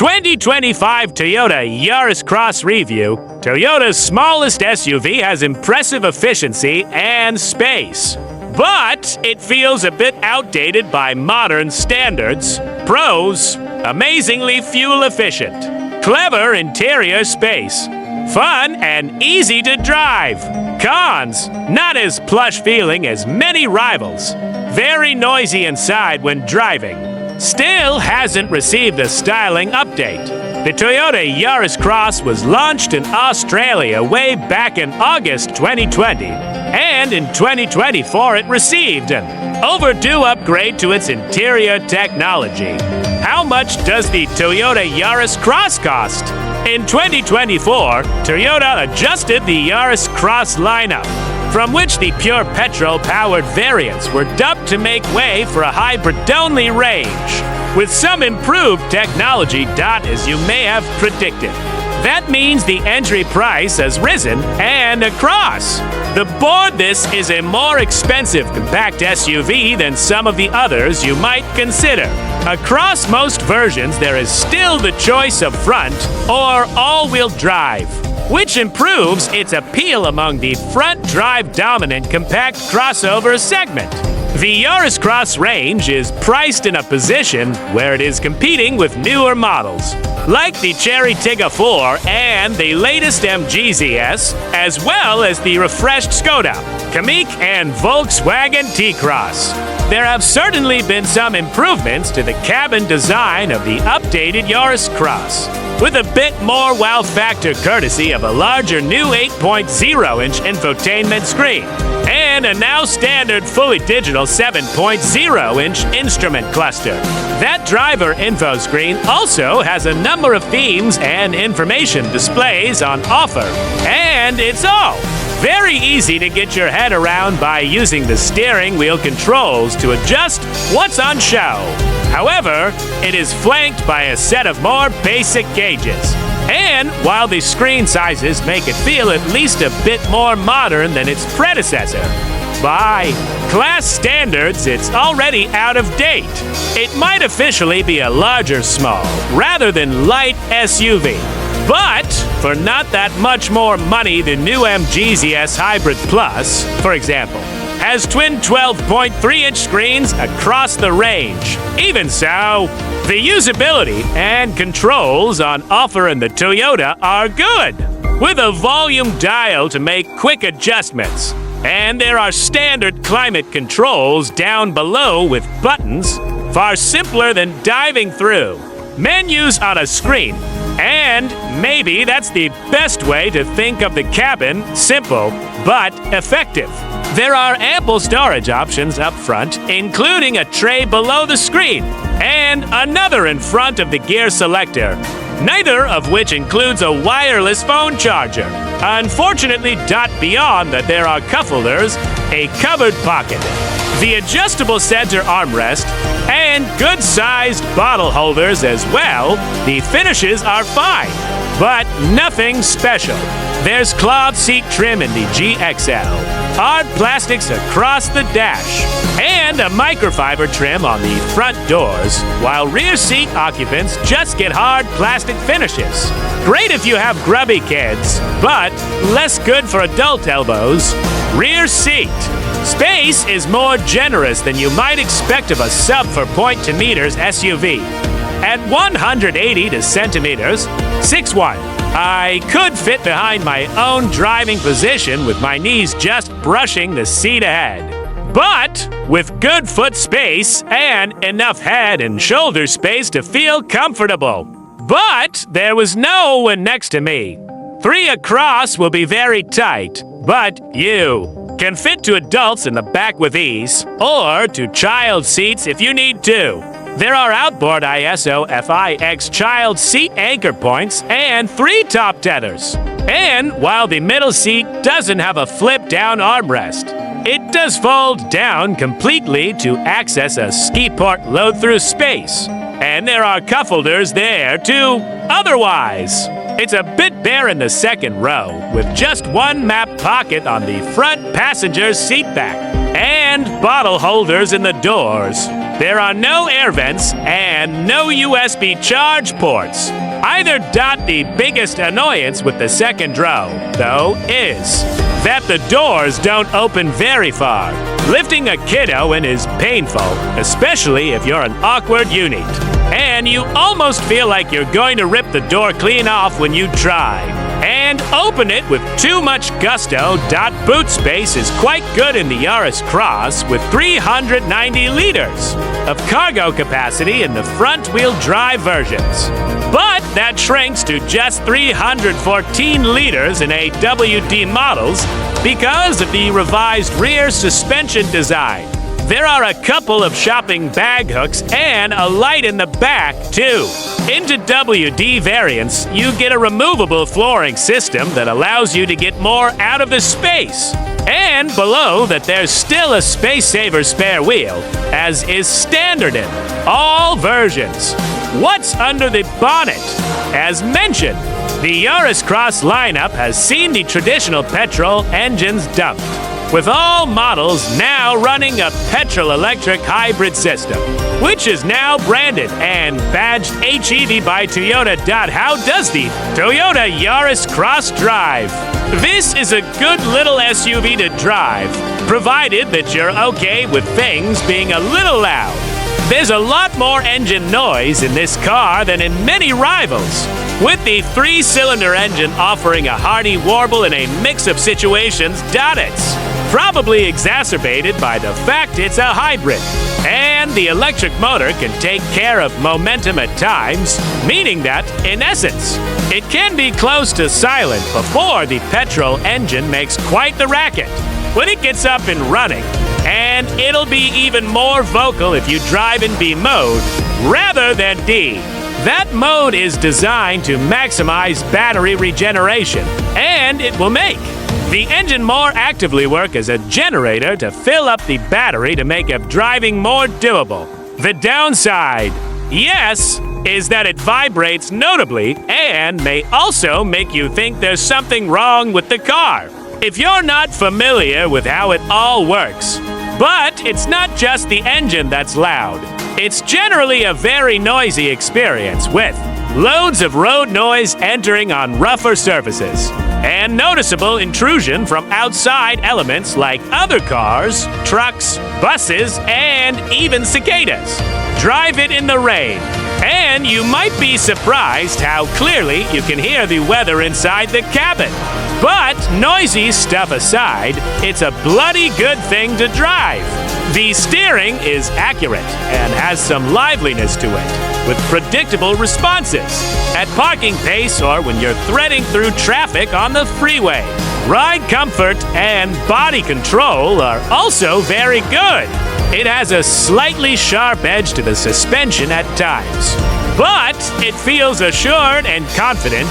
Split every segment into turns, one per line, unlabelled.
2025 Toyota Yaris Cross review, Toyota's smallest SUV has impressive efficiency and space. But it feels a bit outdated by modern standards. Pros: amazingly fuel efficient, clever interior space, fun and easy to drive. Cons: not as plush feeling as many rivals, very noisy inside when driving. Still hasn't received a styling update. The Toyota Yaris Cross was launched in Australia way back in August 2020, and in 2024 it received an overdue upgrade to its interior technology. How much does the Toyota Yaris Cross cost? In 2024, Toyota adjusted the Yaris Cross lineup, from which the pure petrol-powered variants were dubbed to make way for a hybrid-only range, with some improved technology, as you may have predicted. That means the entry price has risen and across the board. This is a more expensive compact SUV than some of the others you might consider. Across most versions, there is still the choice of front or all-wheel drive, which improves its appeal among the front drive-dominant compact crossover segment. The Yaris Cross range is priced in a position where it is competing with newer models, like the Chery Tiggo 4 and the latest MGZS, as well as the refreshed Skoda, Kamiq, and Volkswagen T-Cross. There have certainly been some improvements to the cabin design of the updated Yaris Cross, with a bit more wow factor courtesy of a larger new 8.0-inch infotainment screen and a now standard fully digital 7.0-inch instrument cluster. That driver info screen also has a number of themes and information displays on offer, and it's all very easy to get your head around by using the steering wheel controls to adjust what's on show. However, it is flanked by a set of more basic gauges. And while the screen sizes make it feel at least a bit more modern than its predecessor, by class standards, it's already out of date. It might officially be a larger small rather than light SUV. But for not that much more money, the new MGZS Hybrid Plus, for example, has twin 12.3-inch screens across the range. Even so, the usability and controls on offer in the Toyota are good, with a volume dial to make quick adjustments. And there are standard climate controls down below with buttons, far simpler than diving through menus on a screen. And maybe that's the best way to think of the cabin: simple but effective. There are ample storage options up front, including a tray below the screen and another in front of the gear selector, neither of which includes a wireless phone charger. Unfortunately, beyond that, there are cup holders, a covered pocket, the adjustable center armrest, and good-sized bottle holders as well. The finishes are fine, but nothing special. There's cloth seat trim in the GXL, hard plastics across the dash, and a microfiber trim on the front doors, while rear seat occupants just get hard plastic finishes. Great if you have grubby kids, but less good for adult elbows. Rear seat space is more generous than you might expect of a sub 4.2 meters SUV. At 180 centimeters, 6'1", I could fit behind my own driving position with my knees just brushing the seat ahead. But with good foot space and enough head and shoulder space to feel comfortable. But there was no one next to me. 3 across will be very tight, but you can fit 2 adults in the back with ease, or 2 child seats if you need to. There are outboard ISO FIX child seat anchor points and 3 top tethers. And while the middle seat doesn't have a flip-down armrest, it does fold down completely to access a ski port load-through space. And there are cup holders there, too. Otherwise, it's a bit bare in the second row, with just 1 map pocket on the front passenger's seat back, and bottle holders in the doors. There are no air vents and no USB charge ports. Either dot. The biggest annoyance with the second row, though, is that the doors don't open very far. Lifting a kiddo in is painful, especially if you're an awkward unit. And you almost feel like you're going to rip the door clean off when you try. And open it with too much gusto. Boot space is quite good in the Yaris Cross with 390 liters of cargo capacity in the front-wheel drive versions. But that shrinks to just 314 liters in AWD models because of the revised rear suspension design. There are a couple of shopping bag hooks and a light in the back, too. Into WD variants, you get a removable flooring system that allows you to get more out of the space. And below that, there's still a space-saver spare wheel, as is standard in all versions. What's under the bonnet? As mentioned, the Yaris Cross lineup has seen the traditional petrol engines dumped, with all models now running a petrol-electric hybrid system, which is now branded and badged HEV by Toyota. How does the Toyota Yaris Cross drive? This is a good little SUV to drive, provided that you're okay with things being a little loud. There's a lot more engine noise in this car than in many rivals, with the 3-cylinder engine offering a hearty warble in a mix of situations. It's probably exacerbated by the fact it's a hybrid, and the electric motor can take care of momentum at times, meaning that, in essence, it can be close to silent before the petrol engine makes quite the racket when it gets up and running. And it'll be even more vocal if you drive in B mode rather than D. That mode is designed to maximize battery regeneration, and it will make the engine more actively work as a generator to fill up the battery to make driving more doable. The downside, yes, is that it vibrates notably and may also make you think there's something wrong with the car if you're not familiar with how it all works. But it's not just the engine that's loud. It's generally a very noisy experience, with loads of road noise entering on rougher surfaces, and noticeable intrusion from outside elements like other cars, trucks, buses, and even cicadas. Drive it in the rain, and you might be surprised how clearly you can hear the weather inside the cabin. But noisy stuff aside, it's a bloody good thing to drive. The steering is accurate and has some liveliness to it, with predictable responses at parking pace or when you're threading through traffic on the freeway. Ride comfort and body control are also very good. It has a slightly sharp edge to the suspension at times, but it feels assured and confident,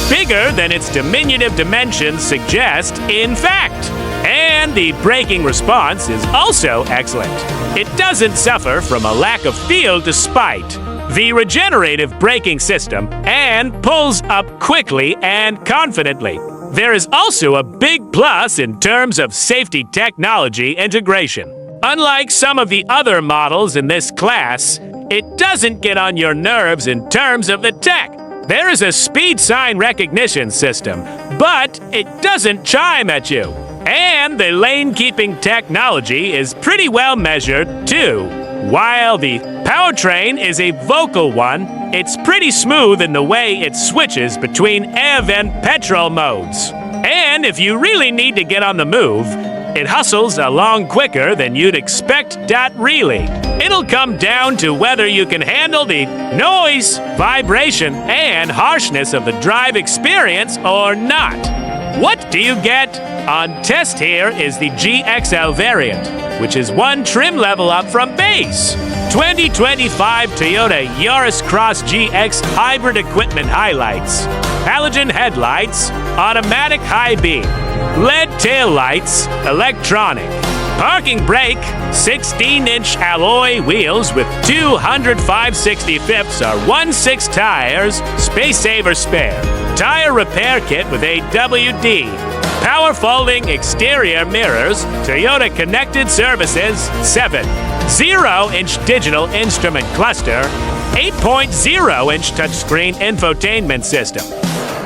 bigger than its diminutive dimensions suggest, in fact. And the braking response is also excellent. It doesn't suffer from a lack of feel despite the regenerative braking system, and pulls up quickly and confidently. There is also a big plus in terms of safety technology integration. Unlike some of the other models in this class, it doesn't get on your nerves in terms of the tech. There is a speed sign recognition system, but it doesn't chime at you. And the lane-keeping technology is pretty well measured, too. While the powertrain is a vocal one, it's pretty smooth in the way it switches between EV and petrol modes. And if you really need to get on the move, it hustles along quicker than you'd expect. Really, it'll come down to whether you can handle the noise, vibration, and harshness of the drive experience or not. What do you get? On test here is the GXL variant, which is one trim level up from base. 2025 Toyota Yaris Cross GX hybrid equipment highlights: halogen headlights, automatic high beam, LED tail lights, electronic, parking brake, 16-inch alloy wheels with 205/65 or 1/6 tires, space saver spare, tire repair kit with AWD, power folding exterior mirrors, Toyota connected services, 7 0-inch digital instrument cluster, 8.0-inch touchscreen infotainment system,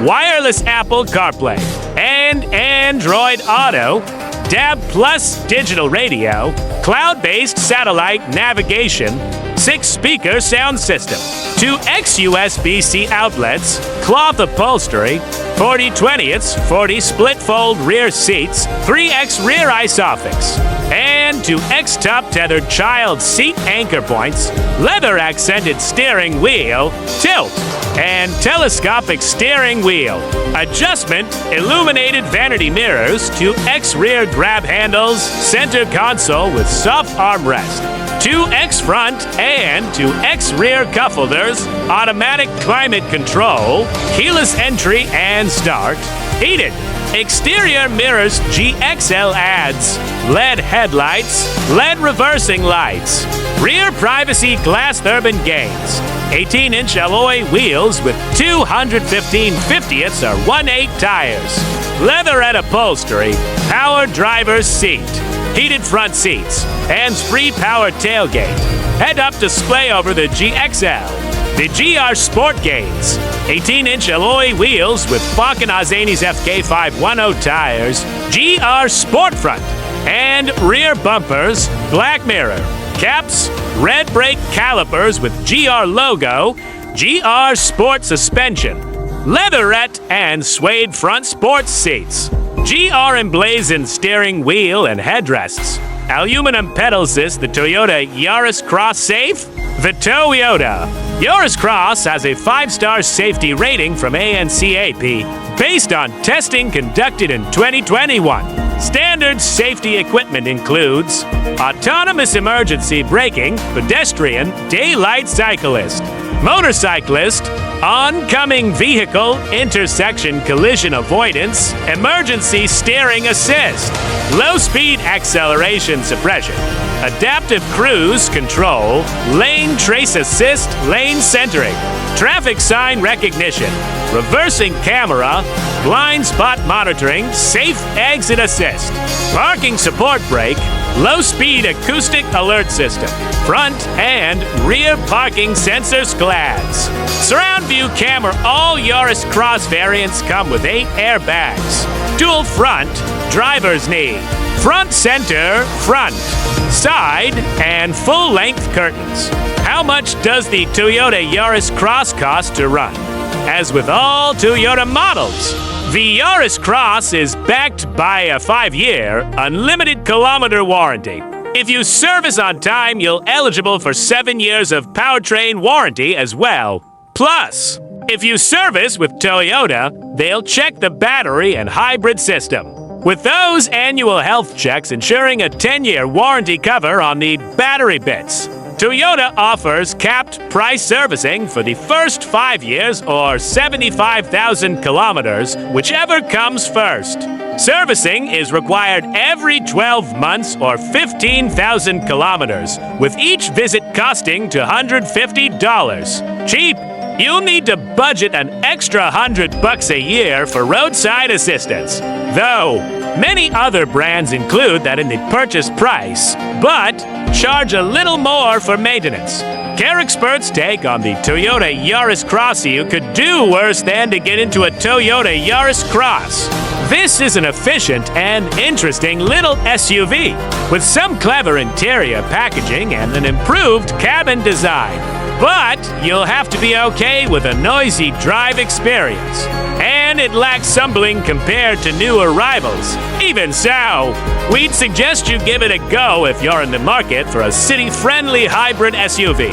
wireless Apple CarPlay, and Android Auto, DAB Plus digital radio, cloud-based satellite navigation, 6-speaker sound system, 2 XUSB-C outlets, cloth upholstery, 40/20ths, 40 split-fold rear seats, 3X rear isofix, and 2 X-top tethered child seat anchor points, leather-accented steering wheel, tilt, and telescopic steering wheel, adjustment, illuminated vanity mirrors, 2 X rear grab handles, center console with soft armrest, 2 X front and 2 X rear cup holders, automatic climate control, keyless entry and start, heated exterior mirrors GXL adds, LED headlights, LED reversing lights, rear privacy glass urban gates, 18-inch alloy wheels with 215/50ths or 1/8 tires, leatherette upholstery, power driver's seat, heated front seats, hands-free power tailgate, head-up display over the GXL, the GR Sport Gates, 18-inch alloy wheels with Falken Azeni's FK510 tires, GR Sport Front, and rear bumpers, black mirror, caps, red brake calipers with GR logo, GR Sport suspension, leatherette and suede front sports seats, GR emblazoned steering wheel and headrests, aluminum pedal assist the Toyota Yaris Cross safe. The Toyota Yaris Cross has a 5-star safety rating from ANCAP based on testing conducted in 2021. Standard safety equipment includes autonomous emergency braking, pedestrian, daylight cyclist, motorcyclist, oncoming vehicle, intersection collision avoidance, emergency steering assist, low-speed acceleration suppression, adaptive cruise control, lane trace assist, lane centering, traffic sign recognition, reversing camera, blind spot monitoring, safe exit assist, parking support brake, low-speed acoustic alert system, front and rear parking sensors glass. Surround view camera. All Yaris Cross variants come with 8 airbags, dual front, driver's knee, front center, front, side, and full-length curtains. How much does the Toyota Yaris Cross cost to run? As with all Toyota models, the Yaris Cross is backed by a 5-year, unlimited kilometer warranty. If you service on time, you're eligible for 7 years of powertrain warranty as well. Plus, if you service with Toyota, they'll check the battery and hybrid system, with those annual health checks ensuring a 10-year warranty cover on the battery bits. Toyota offers capped price servicing for the first 5 years or 75,000 kilometers, whichever comes first. Servicing is required every 12 months or 15,000 kilometers, with each visit costing $150. Cheap! You'll need to budget an extra $100 a year for roadside assistance. Though, many other brands include that in the purchase price, but charge a little more for maintenance. Care experts take on the Toyota Yaris Cross. You could do worse than to get into a Toyota Yaris Cross. This is an efficient and interesting little SUV with some clever interior packaging and an improved cabin design. But you'll have to be okay with a noisy drive experience. And it lacks stumbling compared to new arrivals. Even so, we'd suggest you give it a go if you're in the market for a city-friendly hybrid SUV.